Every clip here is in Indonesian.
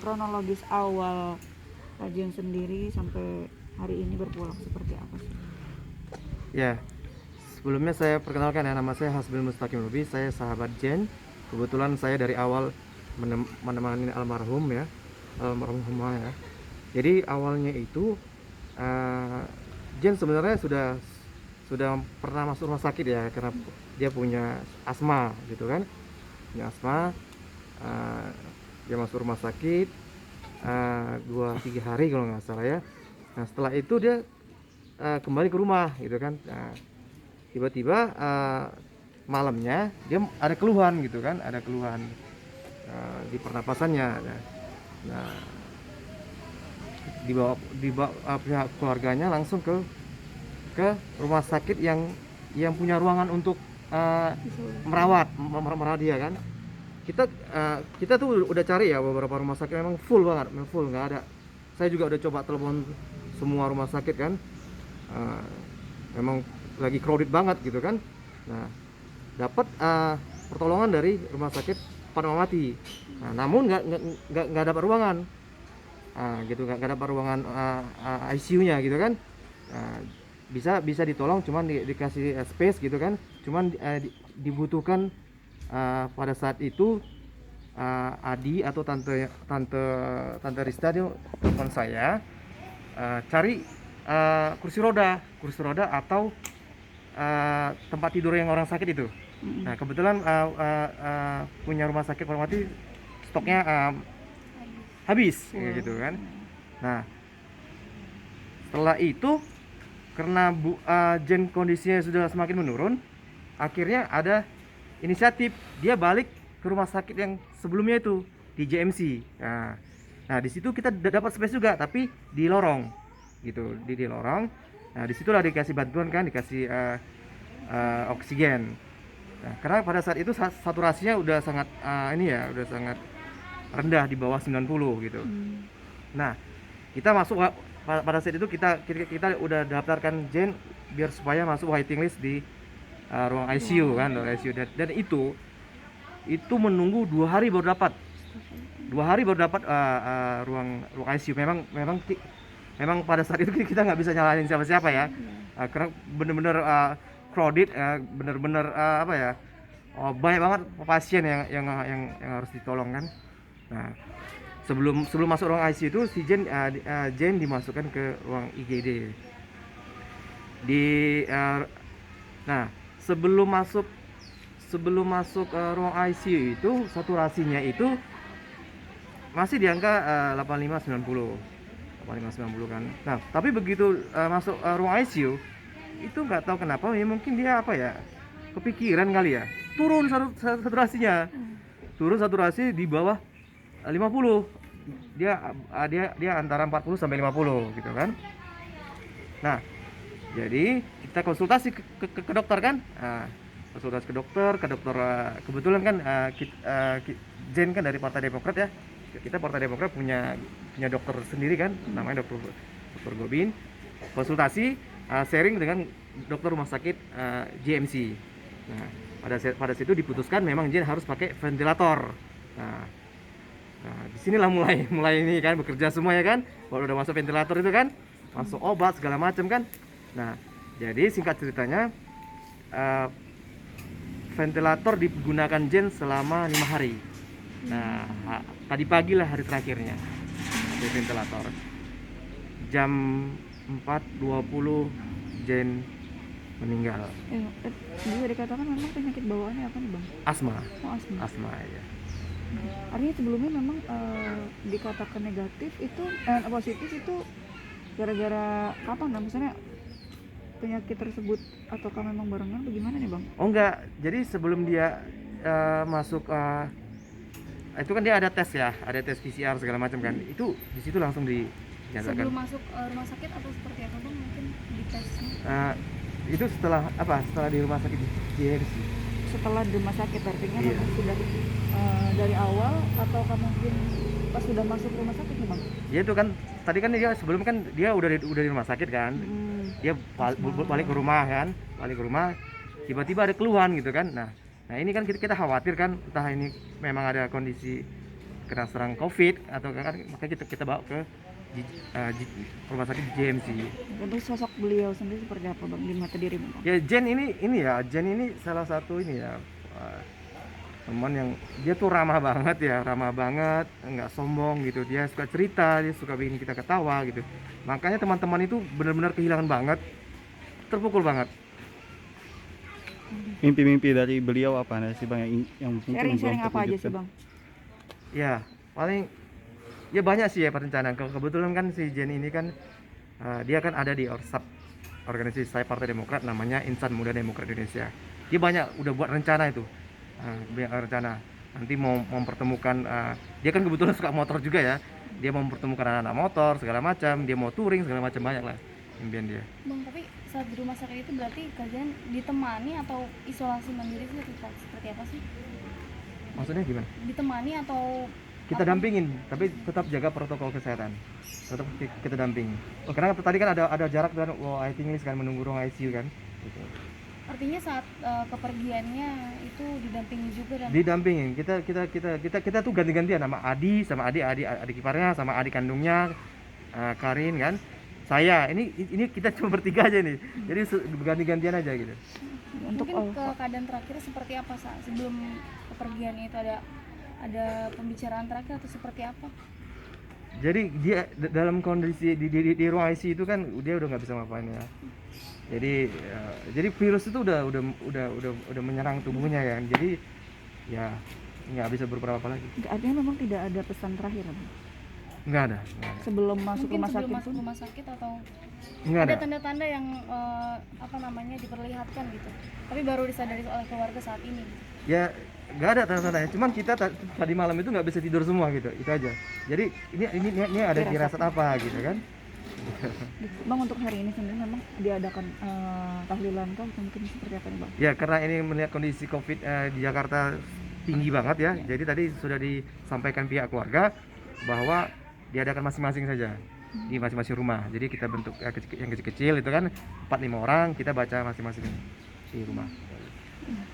kronologis awal Jen sendiri sampai hari ini berpulang seperti apa sih? Ya, sebelumnya saya perkenalkan ya, nama saya Hasbil Mustaqim Lubi, saya sahabat Jen. Kebetulan saya dari awal menemani almarhum ya, almarhumah ya. Jadi awalnya itu Jen sebenarnya sudah pernah masuk rumah sakit ya, karena dia punya asma gitu kan, punya asma. Dia masuk rumah sakit 2-3 hari kalau nggak salah ya. Nah setelah itu dia kembali ke rumah gitu kan. Nah, tiba-tiba malamnya dia ada keluhan gitu kan, ada keluhan di pernapasannya. Nah dibawa pihak keluarganya langsung ke rumah sakit yang punya ruangan untuk merawat dia kan. Kita tuh udah cari ya beberapa rumah sakit, memang full banget, memang full, nggak ada. Saya juga udah coba telepon semua rumah sakit kan, memang lagi crowded banget gitu kan. Nah dapat pertolongan dari rumah sakit Fatmawati. Nah, namun nggak dapat ruangan, gitu, nggak dapat ruangan ICU-nya gitu kan. Bisa ditolong, cuman dikasih space gitu kan, cuman dibutuhkan pada saat itu Adi atau tante Rista dia telepon saya, cari kursi roda atau tempat tidur yang orang sakit itu. Nah kebetulan punya rumah sakit Fatmawati stoknya habis gitu kan. Nah setelah itu karena Jen kondisinya sudah semakin menurun, akhirnya ada inisiatif dia balik ke rumah sakit yang sebelumnya itu di JMC. Nah di situ kita dapat space juga, tapi di lorong gitu, di lorong. Nah disitulah dikasih bantuan kan, dikasih oksigen. Nah, karena pada saat itu saturasinya udah sangat udah sangat rendah, di bawah 90 gitu. Nah kita masuk pada saat itu kita udah daftarkan Jen biar supaya masuk waiting list di ruang ICU kan, ruang ICU. Dan itu menunggu 2 hari baru dapat ruang ICU. Memang pada saat itu kita nggak bisa nyalahin siapa-siapa ya, karena bener-bener crowded, bener-bener banyak banget pasien yang harus ditolong kan. Nah sebelum masuk ruang ICU itu si Jen dimasukkan ke ruang IGD nah sebelum masuk ruang ICU itu saturasinya itu masih di angka 85-90 kan. Nah tapi begitu masuk ruang ICU itu nggak tahu kenapa ya, mungkin dia kepikiran kali ya, turun saturasi di bawah 50. Dia antara 40 sampai 50 gitu kan. Nah jadi kita konsultasi ke dokter kan. Konsultasi ke dokter kebetulan kan Jen kan dari Partai Demokrat ya. Kita Partai Demokrat punya dokter sendiri kan, namanya dokter Gobin. Konsultasi sharing dengan dokter rumah sakit JMC. Nah pada situ diputuskan memang Jen harus pakai ventilator. Nah, disinilah mulai ini kan bekerja semua ya kan. Kalau udah masuk ventilator itu kan, masuk obat segala macam kan. Nah, jadi singkat ceritanya ventilator digunakan Jen selama 5 hari. Nah, tadi pagi lah hari terakhirnya di ventilator. Jam 4.20 Jen meninggal. Bisa dikatakan memang penyakit bawaannya apa nih bang? Asma. Asma Ya. Artinya sebelumnya memang dikatakan negatif itu positif itu gara-gara kapan? Nah, misalnya penyakit tersebut ataukah memang barengan bagaimana nih bang? Oh enggak, jadi sebelum dia masuk itu kan dia ada tes ya, ada tes PCR segala macam kan. Itu di situ langsung dinyatakan. Sebelum masuk rumah sakit atau seperti apa bang, mungkin di tesnya? Itu setelah di rumah sakit JMC. Setelah di rumah sakit artinya Iya. memang sudah dari awal ataukah mungkin pas sudah masuk rumah sakit nih bang? Ya itu kan tadi kan dia sebelum kan dia udah di rumah sakit kan. Dia balik ke rumah kan, tiba-tiba ada keluhan gitu kan. Nah ini kan kita khawatir kan, entah ini memang ada kondisi kena serang COVID atau kan, maka kita bawa ke rumah sakit JMC. Untuk sosok beliau sendiri seperti apa Bang di mata dirimu Bang? Ya Jen ini salah satu ini ya, teman yang dia tuh ramah banget, nggak sombong gitu, dia suka cerita, dia suka bikin kita ketawa gitu. Makanya teman-teman itu benar-benar kehilangan banget, terpukul banget. Mimpi-mimpi dari beliau apa sih Bang yang mungkin Sharing-sharing belum apa aja sih terwujudkan? Bang? Ya paling ya banyak sih ya perencanaan. Kebetulan kan si Jen ini kan dia kan ada di ORSAP, organisasi saya Partai Demokrat, namanya Insan Muda Demokrat Indonesia. Dia banyak udah buat rencana itu, banyak rencana. Nanti mau mempertemukan, dia kan kebetulan suka motor juga ya. Dia mau mempertemukan anak-anak motor segala macam, dia mau touring segala macam, banyak lah impian dia. Bang, tapi saat di rumah sakit itu berarti kalian ditemani atau isolasi mandiri sih seperti apa sih? Maksudnya gimana? Ditemani atau Kita dampingin, tapi tetap jaga protokol kesehatan. Tetap kita dampingin. Karena tadi kan ada jarak dan waiting list kan, menunggu ruang ICU kan. Gitu. artinya saat kepergiannya itu didampingi juga dan Didampingin. Kita tuh ganti-gantian sama Adi, sama adik iparnya, sama adik kandungnya, Karin kan. Saya ini kita cuma bertiga aja nih. Jadi ganti-gantian aja gitu. Untuk mungkin keadaan terakhir seperti apa sebelum kepergiannya itu ada pembicaraan terakhir atau seperti apa? Jadi dia dalam kondisi di ruang ICU itu kan dia udah nggak bisa ngapain ya. Jadi virus itu udah menyerang tubuhnya ya. Jadi ya nggak bisa berbuat apa lagi. artinya memang tidak ada pesan terakhir Bang? Nggak ada. Sebelum masuk Mungkin rumah sebelum sakit masuk pun? rumah sakit atau Nggak ada ada. tanda-tanda yang diperlihatkan gitu. Tapi baru disadari oleh keluarga saat ini. Ya nggak ada tanda-tandanya. Cuman kita tadi malam itu nggak bisa tidur semua gitu. Itu aja. Jadi ini ada firasat apa gitu kan? Bang, untuk hari ini sendiri memang diadakan tahlilan kah atau mungkin seperti apa nih Bang? Ya karena ini melihat kondisi COVID di Jakarta tinggi banget ya. Jadi tadi sudah disampaikan pihak keluarga bahwa diadakan masing-masing saja di masing-masing rumah. Jadi kita bentuk yang kecil-kecil itu kan 4-5 orang, kita baca masing-masing di rumah.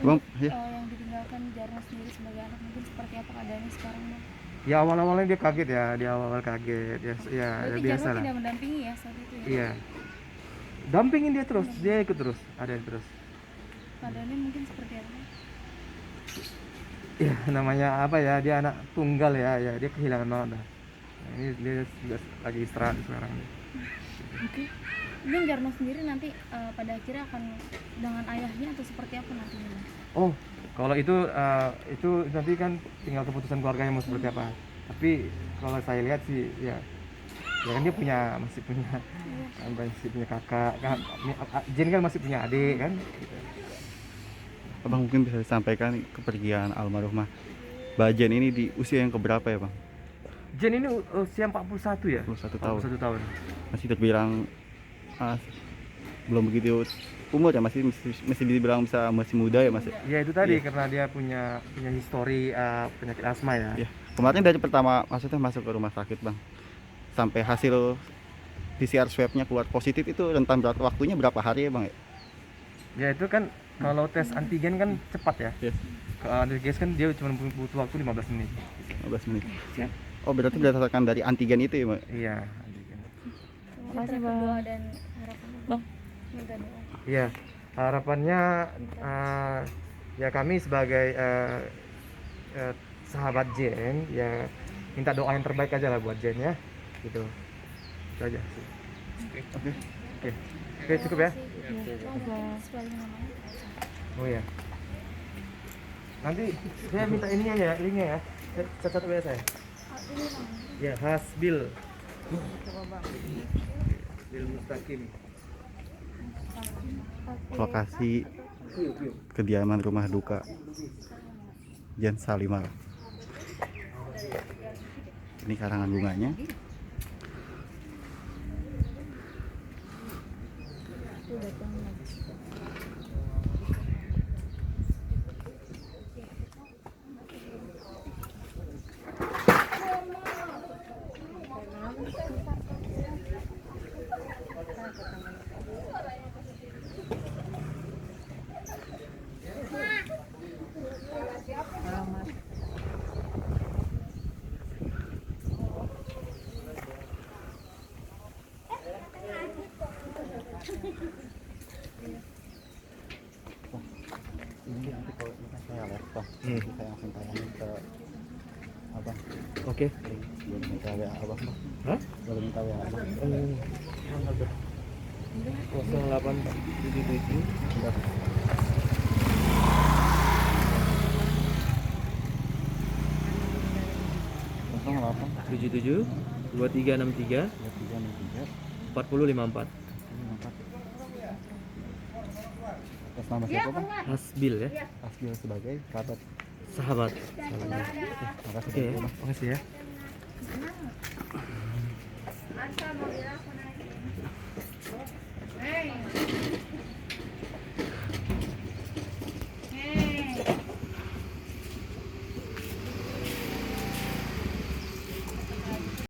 Bang, Untuk ya. yang ditinggalkan Jarno sendiri sebagai anak mungkin seperti apa keadaannya sekarang Bang? Ya awal-awalnya dia kaget ya, di awal kaget ya, Berarti biasa Jarno lah. tidak mendampingi ya saat itu ya? Iya. Dampingin dia terus, dia ikut terus, ada terus. Keadaannya mungkin seperti apa? Ya namanya apa ya, dia anak tunggal ya, dia kehilangan banget dah. Nah, ini dia sudah lagi istirahat sekarang. Oke. Mungkin Jarno sendiri nanti pada akhirnya akan dengan ayahnya atau seperti apa nantinya Bang? Oh, kalau itu nanti kan tinggal keputusan keluarganya mau seperti apa. Tapi kalau saya lihat sih ya kan dia masih punya kakak kan, Jen kan masih punya adik kan. Gitu. Abang mungkin bisa disampaikan kepergian almarhumah Mbak Jen ini di usia yang keberapa ya Bang? Jen ini usia 41 ya? 41 tahun. 41 tahun. Masih terbilang belum begitu umur ya, masih dibilang masih muda ya Mas. Ya itu tadi Iya. karena dia punya histori penyakit asma ya. Ya. Kemarin dari pertama maksudnya masuk ke rumah sakit Bang, sampai hasil PCR swabnya keluar positif itu rentan waktunya berapa hari ya Bang ya? Ya itu kan kalau tes antigen kan cepat ya. Yes. Kalau antigen kan dia cuma butuh waktu 15 menit. 15 menit. Siap. Oh berarti berdasarkan dari antigen itu ya Bang? Iya, antigen. Mungkin Makasih, terakhir Bang. doa dan harapan Bang. minta doa. Iya, harapannya ya kami sebagai sahabat Jen ya minta doa yang terbaik aja lah buat Jen ya. Gitu. Itu aja sih. Oke, cukup ya. Spelling namanya. Oh ya. Nanti saya minta ininya ya, linknya ya. Catat WA saya. Ini namanya. Ya, Hasbil. Coba Bang. Bil Mustaqim. Lokasi kediaman rumah duka Jen Salimar. Ini karangan bunganya. Saya langsung tayangin ke abang. Oke. Boleh minta WA abang bang? Hah? Boleh minta WA abang? 0877 08 77 2363 2363 4054. 54. Atas nama siapa bang? Hasbil ya. Asbil sebagai sahabat. Sahabat. Makasih Oke, bang. makasih ya. Hey.